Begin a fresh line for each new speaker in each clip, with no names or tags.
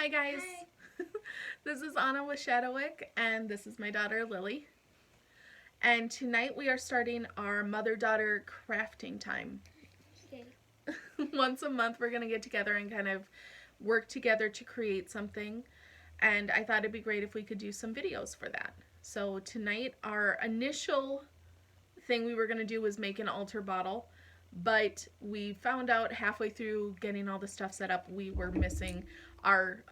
Hi guys.
Hi.
This is Anna with Shadowwick and this is my daughter Lily. And tonight we are starting our mother-daughter crafting time.
Okay.
Once a month we're going to get together and kind of work together to create something. And I thought it'd be great if we could do some videos for that. So tonight our initial thing we were going to do was make an altar bottle. But we found out halfway through getting all the stuff set up, we were missing our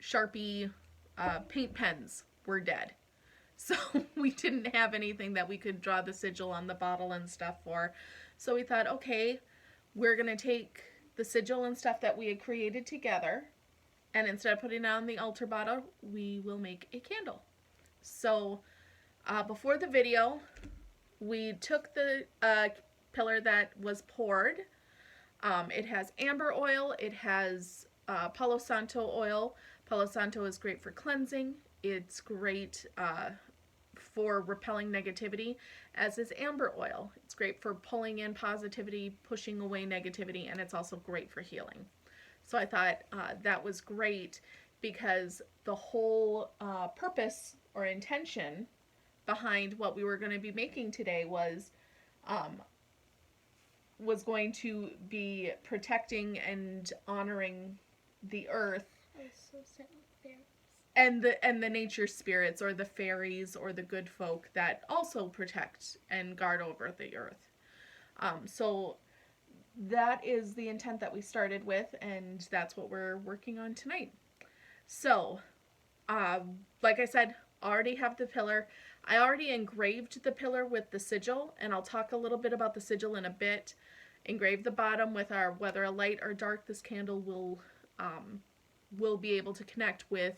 Sharpie paint pens were dead. So we didn't have anything that we could draw the sigil on the bottle and stuff for. So we thought, okay, we're going to take the sigil and stuff that we had created together, and instead of putting it on the altar bottle, we will make a candle. So before the video, we took the pillar that was poured. It has amber oil. It has Palo Santo oil. Palo Santo is great for cleansing. It's great for repelling negativity, as is amber oil. It's great for pulling in positivity, pushing away negativity, and it's also great for healing. So I thought that was great because the whole purpose or intention behind what we were going to be making today was going to be protecting and honoring the earth
I was so sad there.
and the nature spirits or the fairies or the good folk that also protect and guard over the earth. So that is the intent that we started with, and that's what we're working on tonight. So, like I said, already have the pillar. I already engraved the pillar with the sigil, and I'll talk a little bit about the sigil in a bit. Engraved the bottom with our whether a light or dark this candle will be able to connect with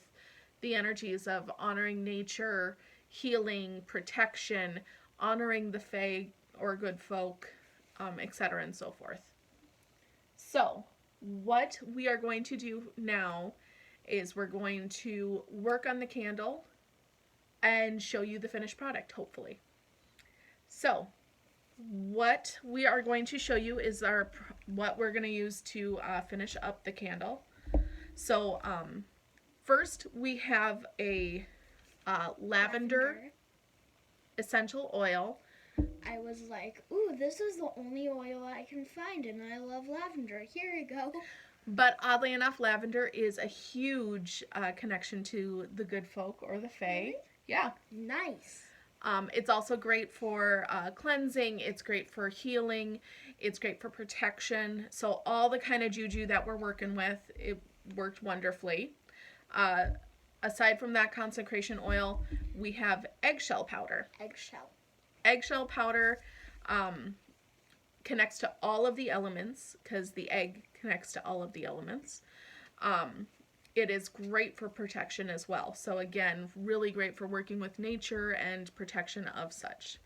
the energies of honoring nature, healing, protection, honoring the fae or good folk, etc. and so forth. So, what we are going to do now is we're going to work on the candle and show you the finished product, hopefully. So, what we are going to show you is what we're going to use to finish up the candle. So, first we have a lavender essential oil.
I was like, ooh, this is the only oil I can find, and I love lavender. Here you go.
But oddly enough, lavender is a huge connection to the good folk or the fae.
Really?
Yeah.
Nice.
It's also great for cleansing. It's great for healing. It's great for protection. So all the kind of juju that we're working with, it worked wonderfully. Aside from that consecration oil, we have eggshell powder.
Eggshell.
Eggshell powder connects to all of the elements because the egg connects to all of the elements. It is great for protection as well. So again, really great for working with nature and protection of such.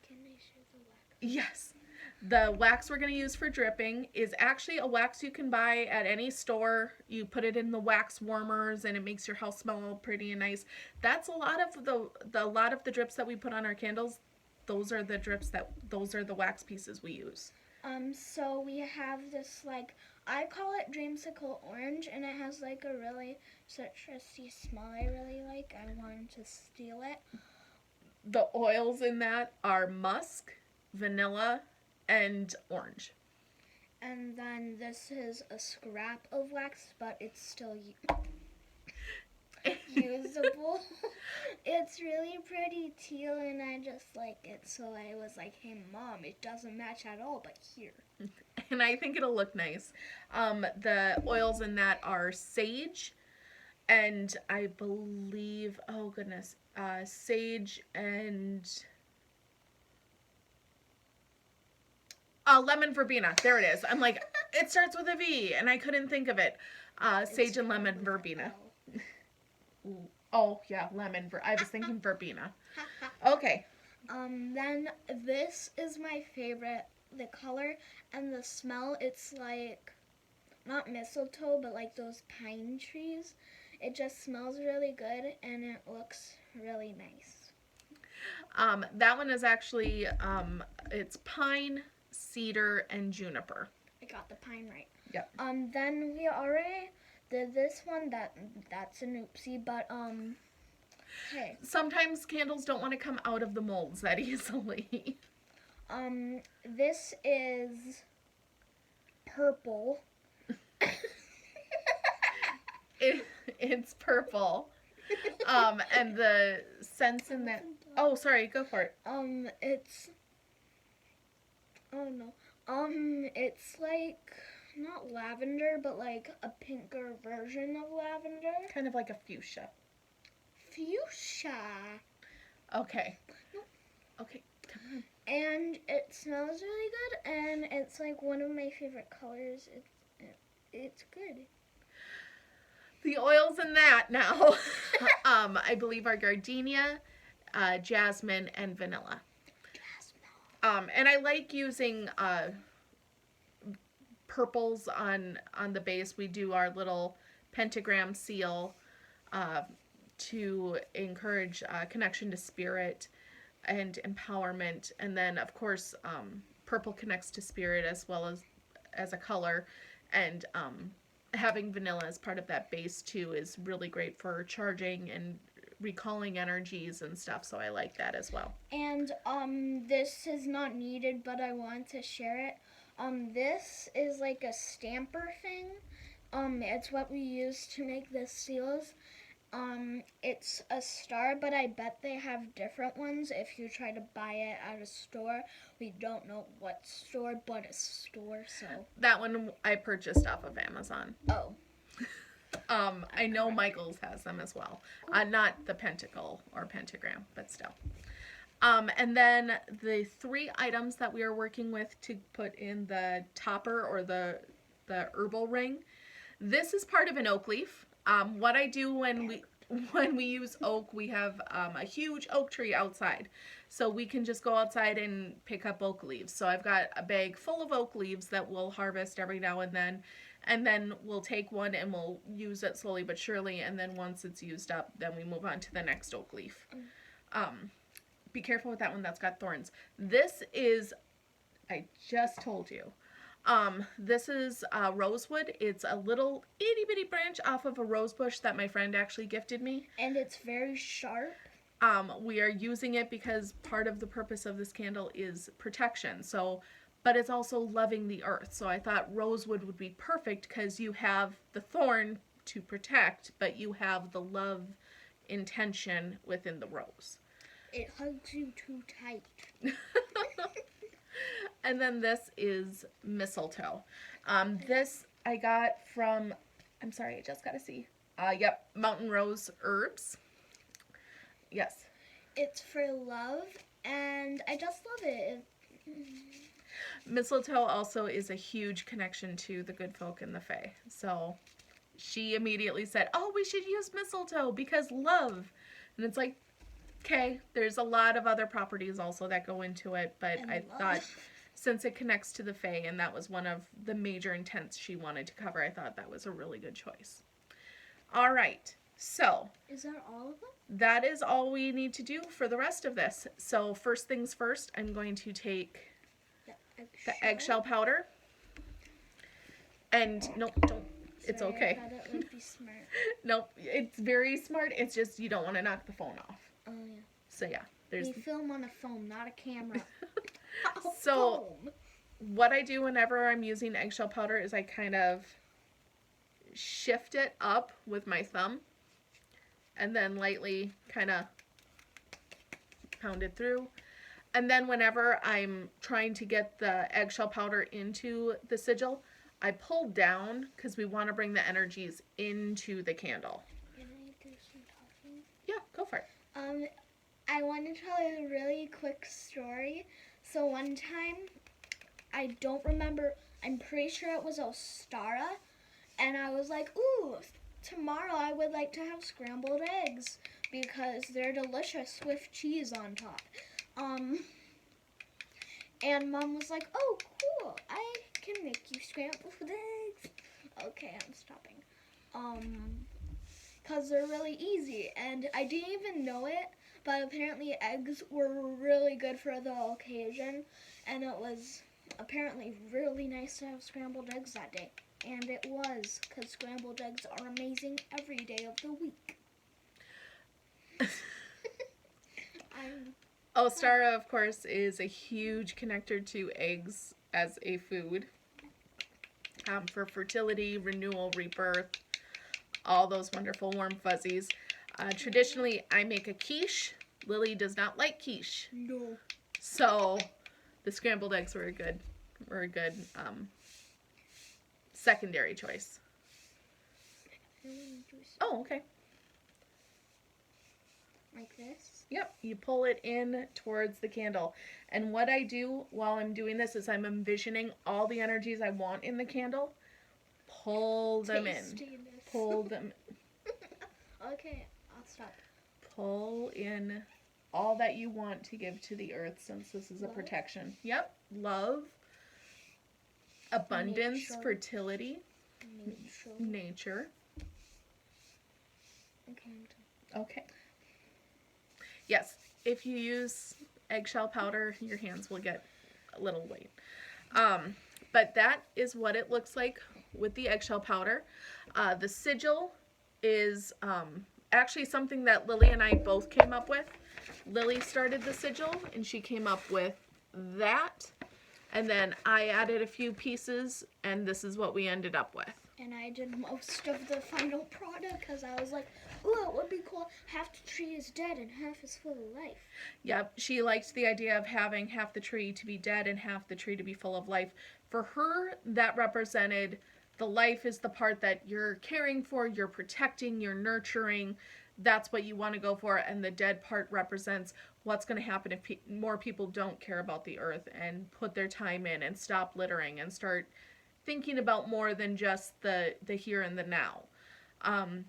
Can I share the wax?
Yes. The wax we're going to use for dripping is actually a wax you can buy at any store. You put it in the wax warmers and it makes your house smell all pretty and nice. That's a lot of the drips that we put on our candles. Those are the wax pieces we use.
So we have this, like, I call it dreamsicle orange, and it has like a really citrusy smell I really like. I wanted to steal it.
The oils in that are musk, vanilla, and orange.
And then this is a scrap of wax, but it's still usable. It's really pretty teal, and I just like it. So I was like, hey Mom, it doesn't match at all, but here.
And I think it'll look nice. The oils in that are sage, and I believe, oh goodness, sage and lemon verbena. There it is. I'm like, it starts with a V, and I couldn't think of it. Sage and lemon verbena. Oh yeah, I was thinking verbena. Okay.
Then this is my favorite. The color and the smell, it's like not mistletoe, but like those pine trees. It just smells really good and it looks really nice.
That one is actually it's pine, cedar, and juniper.
I got the pine right.
Yep.
Then we already this one, that's an oopsie, but hey.
Sometimes candles don't want to come out of the molds that easily.
This is purple.
It's purple. And the scents in that. Oh, sorry, go for it.
It's. Oh no. It's like not lavender, but like a pinker version of lavender.
Kind of like a fuchsia.
Fuchsia.
Okay. Okay, come on.
And it smells really good, and it's like one of my favorite colors. It's good.
The oils in that now, I believe are gardenia, jasmine, and vanilla. And I like using purples on the base. We do our little pentagram seal to encourage connection to spirit and empowerment. And then, of course, purple connects to spirit as well as a color. And having vanilla as part of that base, too, is really great for charging and recalling energies and stuff. So I like that as well.
And this is not needed, but I want to share it. This is like a stamper thing. It's what we use to make the seals. It's a star, but I bet they have different ones if you try to buy it at a store. We don't know what store, but a store, so.
That one I purchased off of Amazon.
Oh.
I know Michael's has them as well. Not the pentacle or pentagram, but still. And then the 3 items that we are working with to put in the topper or the herbal ring. This is part of an oak leaf. What I do when we use oak, we have a huge oak tree outside. So we can just go outside and pick up oak leaves. So I've got a bag full of oak leaves that we'll harvest every now and then. And then we'll take one and we'll use it slowly but surely. And then once it's used up, then we move on to the next oak leaf. Be careful with that one, that's got thorns. This is, I just told you, this is rosewood. It's a little itty bitty branch off of a rose bush that my friend actually gifted me.
And it's very sharp.
We are using it because part of the purpose of this candle is protection. So, but it's also loving the earth. So I thought rosewood would be perfect because you have the thorn to protect, but you have the love intention within the rose.
It hugs you too tight.
And then this is mistletoe. This I got from, I'm sorry, I just gotta see. Yep, Mountain Rose Herbs. Yes.
It's for love, and I just love it.
Mistletoe also is a huge connection to the good folk in the Fae. So she immediately said, oh, we should use mistletoe because love. And it's like, okay, there's a lot of other properties also that go into it, but I thought since it connects to the Fae and that was one of the major intents she wanted to cover, I thought that was a really good choice. All right, so.
Is that all of them?
That is all we need to do for the rest of this. So first things first, I'm going to take the eggshell powder. And, nope, don't. It's okay.
I thought it would be smart.
Nope, it's very smart. It's just you don't want to knock the phone off.
Oh, yeah.
So, yeah.
We film on a phone, not a camera.
So, what I do whenever I'm using eggshell powder is I kind of shift it up with my thumb and then lightly kind of pound it through. And then whenever I'm trying to get the eggshell powder into the sigil, I pull down because we want to bring the energies into the candle.
Can I do some talking?
Yeah, go for it.
I want to tell you a really quick story. So one time, I don't remember, I'm pretty sure it was Ostara, and I was like, ooh, tomorrow I would like to have scrambled eggs because they're delicious with cheese on top. And Mom was like, oh, cool, I can make you scrambled eggs. Okay, I'm stopping. Because they're really easy, and I didn't even know it, but apparently eggs were really good for the occasion, and it was apparently really nice to have scrambled eggs that day. And it was, because scrambled eggs are amazing every day of the week.
Oh, Stara, of course, is a huge connector to eggs as a food for fertility, renewal, rebirth, all those wonderful warm fuzzies. Traditionally, I make a quiche. Lily does not like quiche.
No.
So the scrambled eggs were a good secondary choice. Oh, okay.
Like this?
Yep, you pull it in towards the candle. And what I do while I'm doing this is I'm envisioning all the energies I want in the candle. Pull them in. Pull them.
Okay, I'll stop.
Pull in all that you want to give to the earth, since this is a protection. Yep. Love. Abundance.
Nature.
Fertility. Nature. Okay. Yes, if you use eggshell powder, your hands will get a little white. But that is what it looks like with the eggshell powder. The sigil is actually something that Lily and I both came up with. Lily started the sigil, and she came up with that. And then I added a few pieces, and this is what we ended up with.
And I did most of the final product because I was like, ooh, it would be cool. Half the tree is dead and half is full of life.
Yep, she liked the idea of having half the tree to be dead and half the tree to be full of life. For her, that represented the life is the part that you're caring for, you're protecting, you're nurturing. That's what you want to go for. And the dead part represents what's going to happen if more people don't care about the earth and put their time in and stop littering and start thinking about more than just the here and the now. And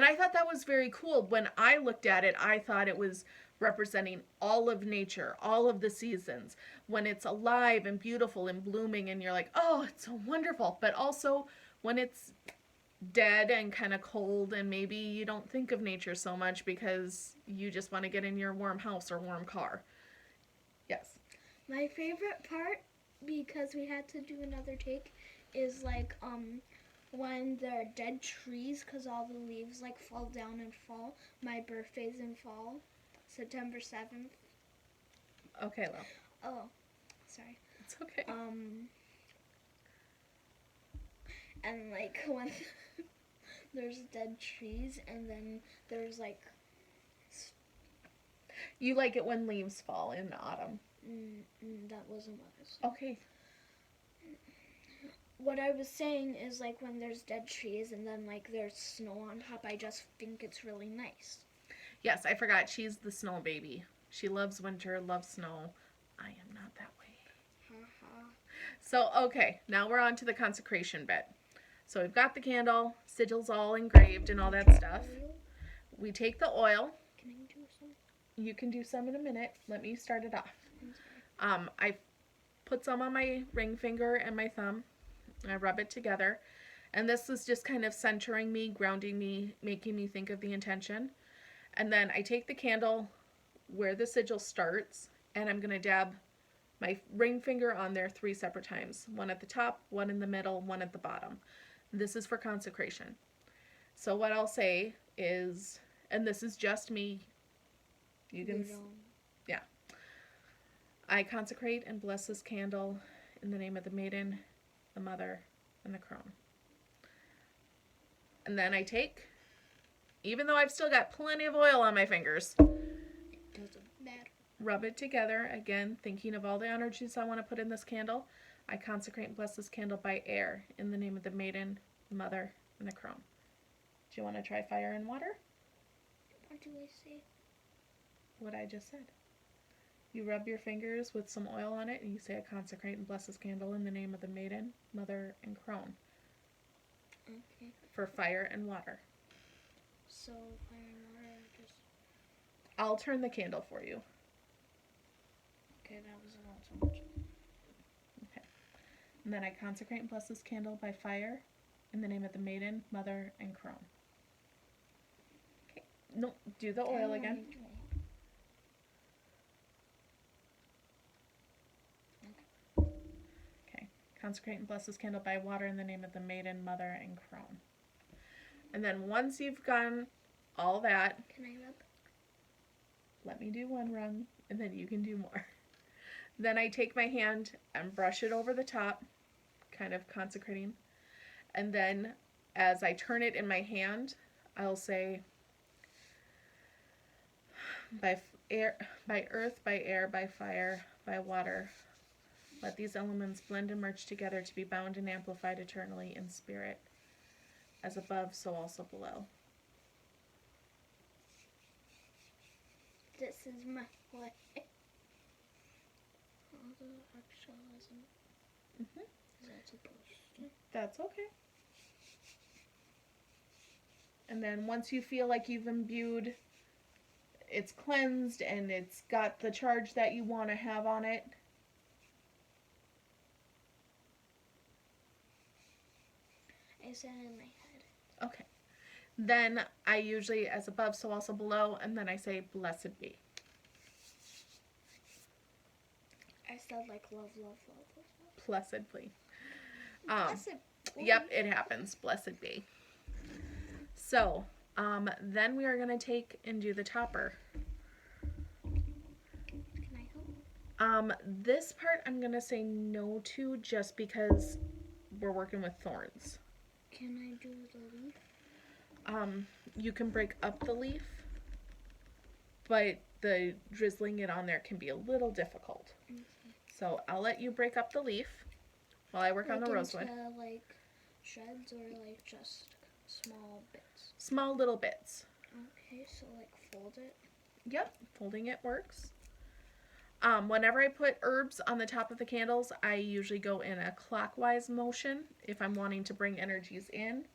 I thought that was very cool. When I looked at it, I thought it was representing all of nature, all of the seasons, when it's alive and beautiful and blooming and you're like, oh, it's so wonderful. But also when it's dead and kind of cold and maybe you don't think of nature so much because you just want to get in your warm house or warm car. Yes.
My favorite part, because we had to do another take, is like when there are dead trees because all the leaves like fall down and fall. My birthday's in fall, September 7th.
Okay, Lil.
Oh, sorry.
It's okay.
And like when there's dead trees and then there's like...
You like it when leaves fall in autumn.
That wasn't what I was
saying. Okay.
What I was saying is like when there's dead trees and then like there's snow on top, I just think it's really nice.
Yes, I forgot. She's the snow baby. She loves winter, loves snow. I am not that way. So, okay, now we're on to the consecration bit. So we've got the candle, sigils all engraved and all that stuff. We take the oil.
Can I do some?
You can do some in a minute. Let me start it off. I put some on my ring finger and my thumb. I rub it together. And this is just kind of centering me, grounding me, making me think of the intention. And then I take the candle where the sigil starts, and I'm going to dab my ring finger on there 3 separate times. One at the top, one in the middle, one at the bottom. This is for consecration. So what I'll say is, and this is just me, you can, yeah. I consecrate and bless this candle in the name of the maiden, the mother, and the crone. And then I take, even though I've still got plenty of oil on my fingers,
it doesn't matter.
Rub it together, again, thinking of all the energies I want to put in this candle. I consecrate and bless this candle by air in the name of the maiden, the mother, and the crone. Do you want to try fire and water?
What do I say?
What I just said. You rub your fingers with some oil on it, and you say, I consecrate and bless this candle in the name of the maiden, mother, and crone.
Okay.
For fire and water.
So, fire and water just...
I'll turn the candle for you.
Okay, that was a lot so much.
Okay. And then I consecrate and bless this candle by fire in the name of the maiden, mother, and crone. Okay. No, do the oil again. consecrate and bless this candle by water in the name of the maiden, mother, and crone. And then once you've done all that,
Can I rub?
let me do one rung, and then you can do more. Then I take my hand and brush it over the top, kind of consecrating. And then as I turn it in my hand, I'll say, by earth, by air, by fire, by water, let these elements blend and merge together to be bound and amplified eternally in spirit. As above, so also below.
This is my way. Although actual isn't.
Mm-hmm.
Is that supposed to?
That's okay. And then once you feel like you've imbued, it's cleansed and it's got the charge that you want to have on it,
I said it in my head.
okay. Then I usually, as above, so also below, and then I say, blessed be.
I said like love, love, love, love, love.
Blessed be.
Blessed.
Yep, it happens. Blessed be. So, then we are going to take and do the topper.
Can I help?
This part I'm going to say no to just because we're working with thorns.
Can I do the leaf?
You can break up the leaf, but the drizzling it on there can be a little difficult.
Okay.
So I'll let you break up the leaf while I work on the rosewood.
Into, like shreds or like just small bits?
Small little bits.
Okay, so like fold it.
Yep, folding it works. Whenever I put herbs on the top of the candles, I usually go in a clockwise motion if I'm wanting to bring energies in.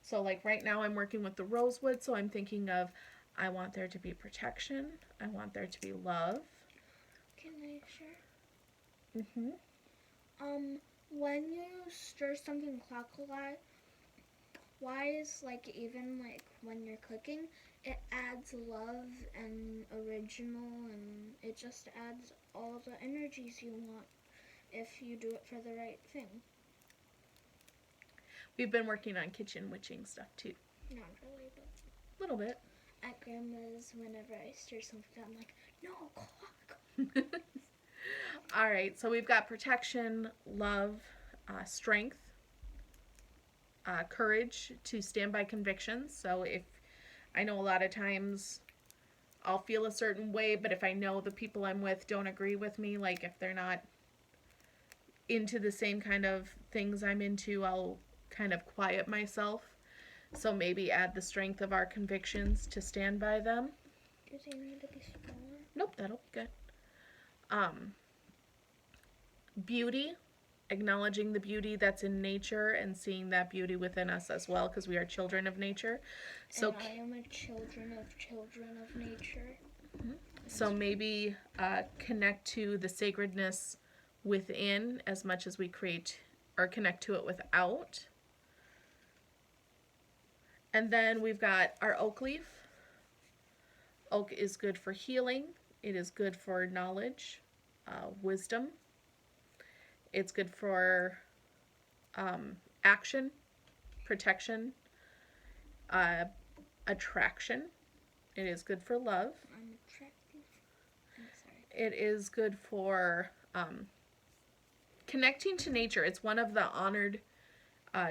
So like right now I'm working with the rosewood, so I'm thinking of, I want there to be protection. I want there to be love.
Can I share?
Mm-hmm.
When you stir something clockwise, like even like when you're cooking, it adds love and original, and it just adds all the energies you want if you do it for the right thing.
We've been working on kitchen witching stuff too.
Not really, but
A little bit.
at Grandma's, whenever I stir something, I'm like, no, clock.
All right, so we've got protection, love, strength, courage to stand by convictions. So if I know a lot of times I'll feel a certain way, but if I know the people I'm with don't agree with me, like if they're not into the same kind of things I'm into, I'll kind of quiet myself. So maybe add the strength of our convictions to stand by them.
Do they need to be smaller?
Nope, that'll be good. Beauty, acknowledging the beauty that's in nature and seeing that beauty within us as well, because we are children of nature. So
and I am a children of nature.
So maybe connect to the sacredness within as much as we create or connect to it without. And then we've got our oak leaf. Oak is good for healing. It is good for knowledge, wisdom. It's good for action, protection, attraction. It is good for love.
I'm attractive. I'm sorry.
It is good for connecting to nature. It's one of the honored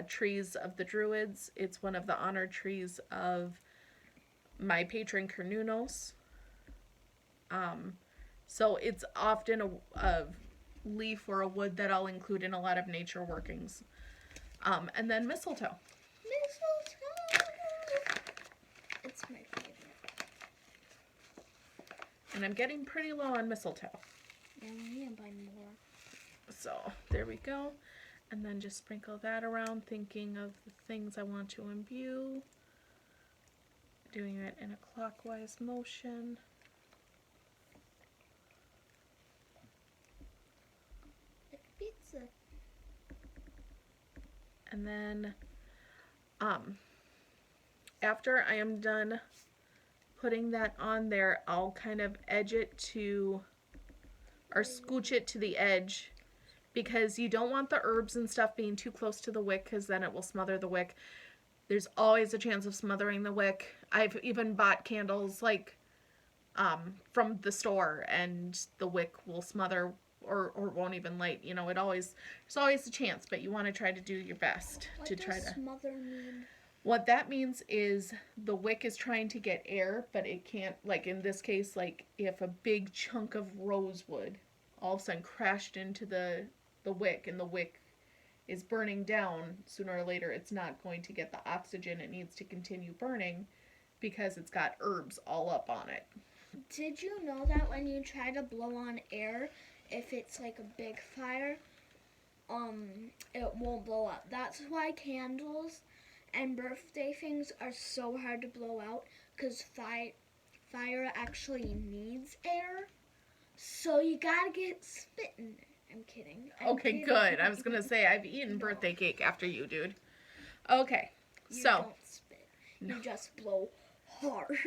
trees of the Druids. It's one of the honored trees of my patron Kernunos. So it's often a leaf or a wood that I'll include in a lot of nature workings. And then mistletoe.
Mistletoe! It's my favorite.
And I'm getting pretty low on mistletoe.
Yeah, we need to buy more.
So there we go. And then just sprinkle that around, thinking of the things I want to imbue. Doing it in a clockwise motion.
Like pizza.
And then after I am done putting that on there, I'll kind of edge it to, or scooch it to the edge because you don't want the herbs and stuff being too close to the wick because then it will smother the wick. There's always a chance of smothering the wick. I've even bought candles like from the store and the wick will smother or won't even light. You know, there's always a chance, but you want to try to do your best to try to.
What does smother mean?
What that means is the wick is trying to get air, but it can't, like in this case, like if a big chunk of rosewood all of a sudden crashed into the wick and the wick is burning down, sooner or later it's not going to get the oxygen it needs to continue burning because it's got herbs all up on it.
Did you know that when you try to blow on air, if it's like a big fire, it won't blow up? That's why candles and birthday things are so hard to blow out, because fire actually needs air. So you gotta get spit in there. I'm kidding.
Okay, good. I was gonna say I've eaten birthday cake after you, dude. Okay,
You
so
don't spit.
No.
You just blow hard.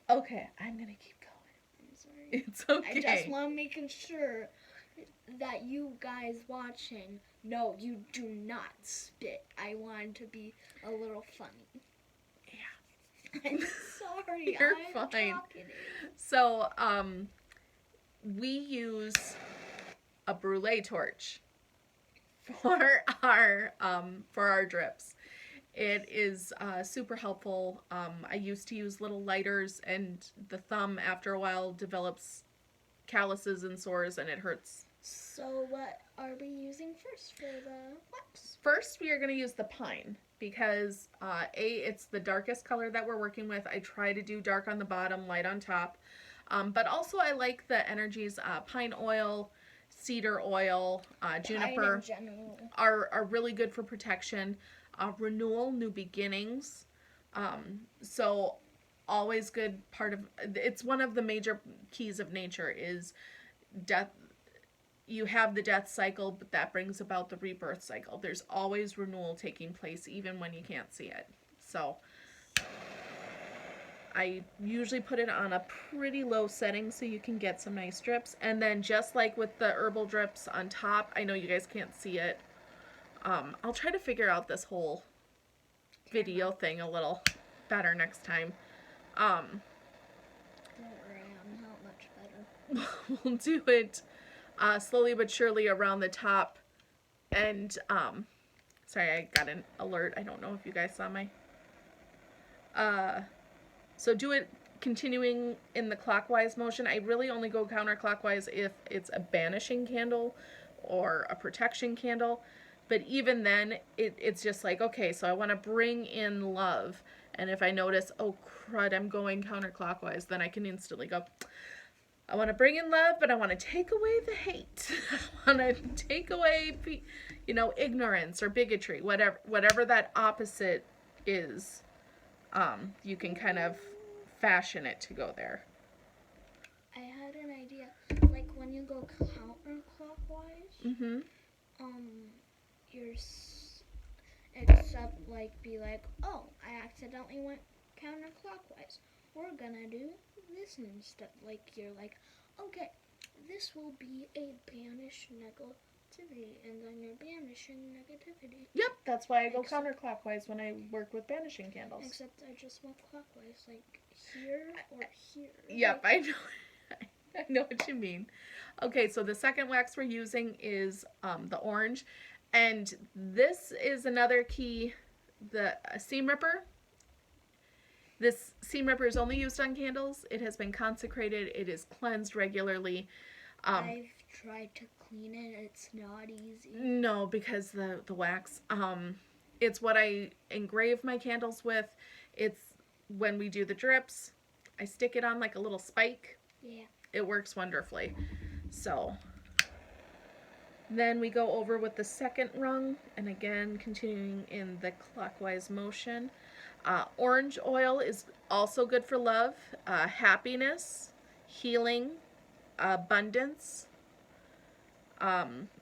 Okay, I'm gonna keep going.
I'm sorry.
It's okay.
I just want making sure that you guys watching know you do not spit. I want to be a little funny.
Yeah.
I'm sorry.
You're
I'm
fine.
talking.
So, we use a brulee torch for our drips. It is super helpful. I used to use little lighters, and the thumb after a while develops calluses and sores, and it hurts.
So what are we using first for the wax?
First, we are going to use the pine because it's the darkest color that we're working with. I try to do dark on the bottom, light on top. But also I like the energies, pine oil, cedar oil, juniper are really good for protection. Renewal, new beginnings. So always good part of, it's one of the major keys of nature is death. You have the death cycle, but that brings about the rebirth cycle. There's always renewal taking place, even when you can't see it. So I usually put it on a pretty low setting so you can get some nice drips. And then just like with the herbal drips on top, I know you guys can't see it. I'll try to figure out this whole video thing a little better next time.
Don't worry, I'm not much better.
We'll do it slowly but surely around the top. And, sorry, I got an alert. I don't know if you guys saw my... So do it continuing in the clockwise motion. I really only go counterclockwise if it's a banishing candle or a protection candle. But even then, it's just like, okay, so I want to bring in love. And if I notice, oh, crud, I'm going counterclockwise, then I can instantly go, I want to bring in love, but I want to take away the hate. I want to take away, ignorance or bigotry, whatever that opposite is. You can kind of fashion it to go there.
I had an idea. Like when you go counterclockwise, except like be like, oh, I accidentally went counterclockwise. We're gonna do this instead. Like you're like, okay, this will be a banish negativity, and then you're banishing negativity.
Yep, that's why I go counterclockwise when I work with banishing candles.
Except I just went clockwise, like here or here.
Yep, I know. I know what you mean. Okay, so the second wax we're using is the orange. And this is another key, the seam ripper. This seam ripper is only used on candles. It has been consecrated. It is cleansed regularly.
I've tried to clean it. It's not easy.
No, because the wax. It's what I engrave my candles with. It's when we do the drips. I stick it on like a little spike.
Yeah.
It works wonderfully. So then we go over with the second rung, and again continuing in the clockwise motion. Orange oil is also good for love, happiness, healing, abundance.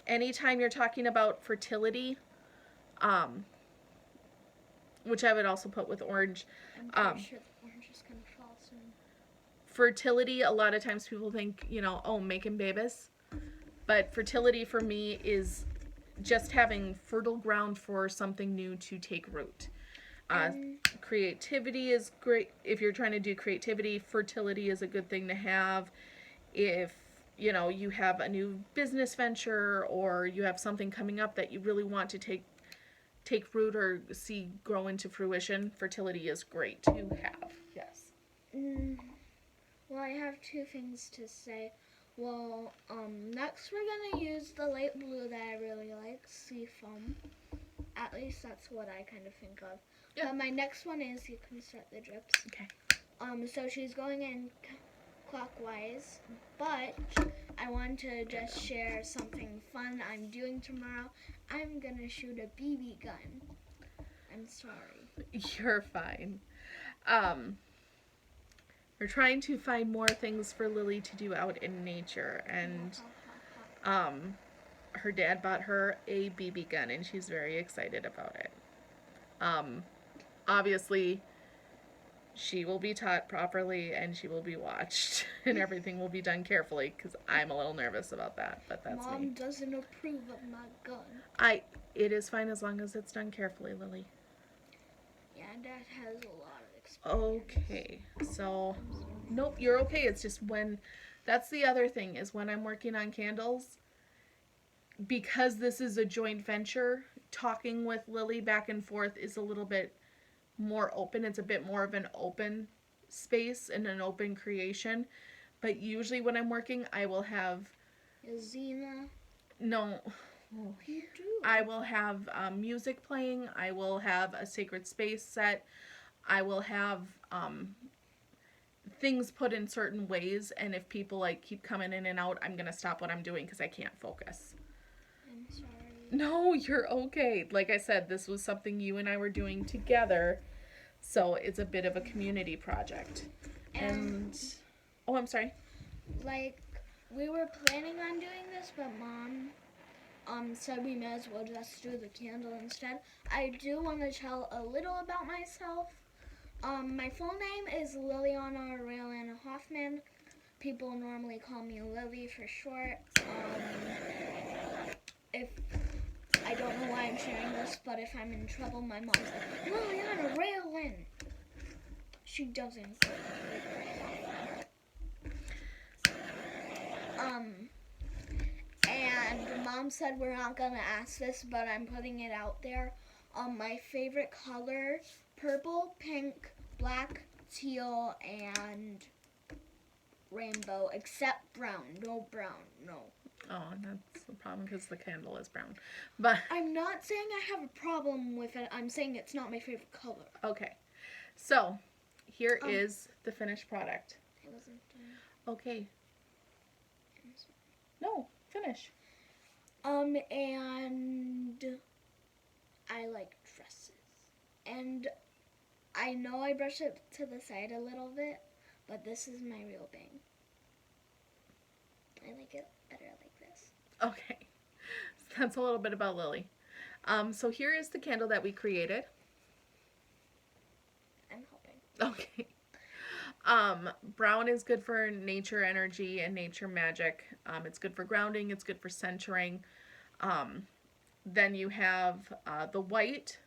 Anytime you're talking about fertility, which I would also put with orange.
I'm pretty sure the orange is going to fall soon.
Fertility, a lot of times people think, oh, making babies. But fertility for me is just having fertile ground for something new to take root. Uh,
And
Creativity is great. If you're trying to do creativity, fertility is a good thing to have. If you have a new business venture, or you have something coming up that you really want to take root or see grow into fruition, fertility is great to have. Yes.
mm, well, I have two things to say. Well, next we're gonna use the light blue that I really like, sea foam. At least that's what I kind of think of.
Yeah.
But my next one is, you can start the drips.
Okay.
So she's going in clockwise, but I want to just share something fun I'm doing tomorrow. I'm gonna shoot a BB gun. I'm sorry.
You're fine. Um, we're trying to find more things for Lily to do out in nature, and her dad bought her a BB gun, and she's very excited about it. Um, Obviously, she will be taught properly, and she will be watched, and everything will be done carefully, because I'm a little nervous about that, but that's
Mom
me.
doesn't approve of my gun.
It is fine as long as it's done carefully, Lily.
Yeah, Dad has a lot of experience.
Okay, so nope, you're okay. It's just that's the other thing, is when I'm working on candles, because this is a joint venture, talking with Lily back and forth is a little bit more open. It's a bit more of an open space and an open creation. But usually when I'm working, I will have
Yazina,
no.
you do.
I will have music playing. I will have a sacred space set. I will have things put in certain ways, and if people like keep coming in and out, I'm gonna stop what I'm doing because I can't focus.
I'm sorry.
No, you're okay. Like I said, this was something you and I were doing together, so it's a bit of a community project. And oh, I'm sorry.
Like, we were planning on doing this, but Mom said we may as well just do the candle instead. I do want to tell a little about myself. My full name is Liliana Raylana Hoffman. People normally call me Lily for short. If I don't know why I'm sharing this, but if I'm in trouble, my mom's like, Liliana Raylan. She doesn't. And Mom said we're not gonna ask this, but I'm putting it out there. My favorite color: purple, pink, black, teal, and rainbow, except brown. No brown, no.
Oh, that's the problem because the candle is brown. But
I'm not saying I have a problem with it. I'm saying it's not my favorite color.
okay, so here is the finished product.
I wasn't done.
Okay. No, finish.
And I like dresses. And I know I brush it to the side a little bit, but this is my real bang. I like it better like this.
Okay. So that's a little bit about Lily. So here is the candle that we created.
I'm helping.
Okay. Brown is good for nature energy and nature magic. It's good for grounding. It's good for centering. Then you have the white.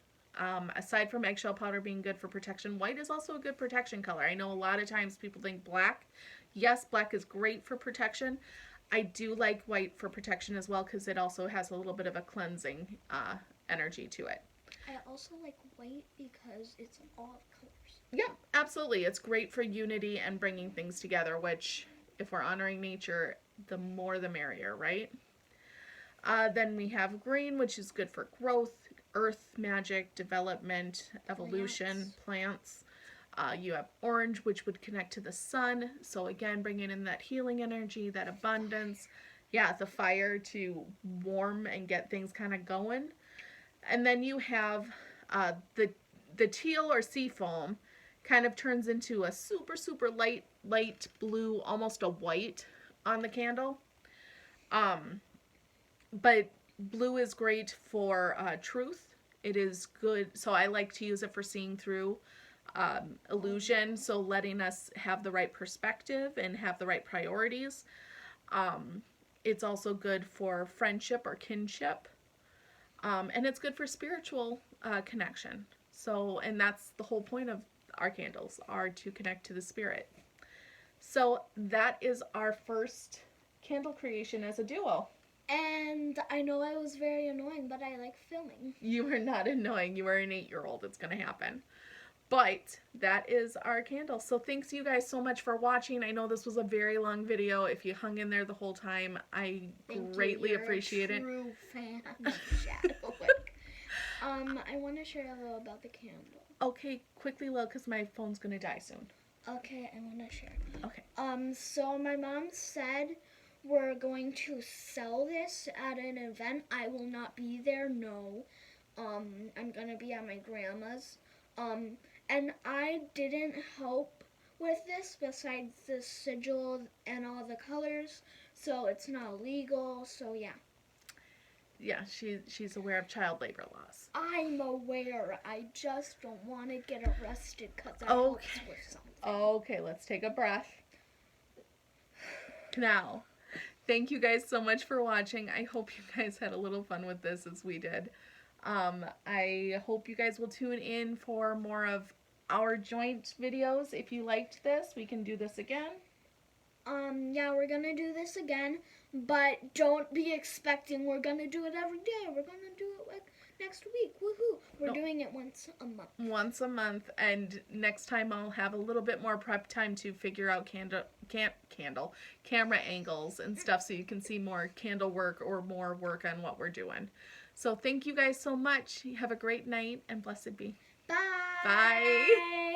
Aside from eggshell powder being good for protection, white is also a good protection color. I know a lot of times people think black. Yes, black is great for protection. I do like white for protection as well because it also has a little bit of a cleansing energy to it.
I also like white because it's all colors.
Yeah, absolutely. It's great for unity and bringing things together, which, if we're honoring nature, the more the merrier, right? Then we have green, which is good for growth, earth magic, development, evolution, plants. You have orange, which would connect to the sun. So again, bringing in that healing energy, that abundance. Yeah, the fire to warm and get things kind of going. And then you have the teal or sea foam kind of turns into a super, super light blue, almost a white on the candle. But blue is great for truth. It is good. So I like to use it for seeing through illusion. So letting us have the right perspective and have the right priorities. It's also good for friendship or kinship. And it's good for spiritual connection. So, and that's the whole point of our candles, are to connect to the spirit. So that is our first candle creation as a duo.
And I know I was very annoying, but I like filming.
You are not annoying. You are an 8-year-old. It's going to happen. But that is our candle. So thanks you guys so much for watching. I know this was a very long video. If you hung in there the whole time, I greatly appreciate it.
True fan of Shadowwick. I want to share a little about the candle.
Okay, quickly, Lil, because my phone's going to die soon.
Okay, I want to share.
Okay.
So my mom said we're going to sell this at an event. I will not be there, no. I'm gonna be at my grandma's. And I didn't help with this besides the sigil and all the colors, so it's not legal, so yeah.
Yeah, she's aware of child labor laws.
I'm aware. I just don't want to get arrested because I helped with something.
Okay, let's take a breath. Now, thank you guys so much for watching. I hope you guys had a little fun with this as we did. I hope you guys will tune in for more of our joint videos. If you liked this, we can do this again.
Yeah, we're gonna do this again, but don't be expecting we're gonna do it every day. We're gonna do it like next week. Woohoo! We're doing it once a month.
Once a month, and next time I'll have a little bit more prep time to figure out camera angles and stuff, so you can see more candle work or more work on what we're doing. So thank you guys so much. Have a great night, and blessed be.
Bye.
Bye.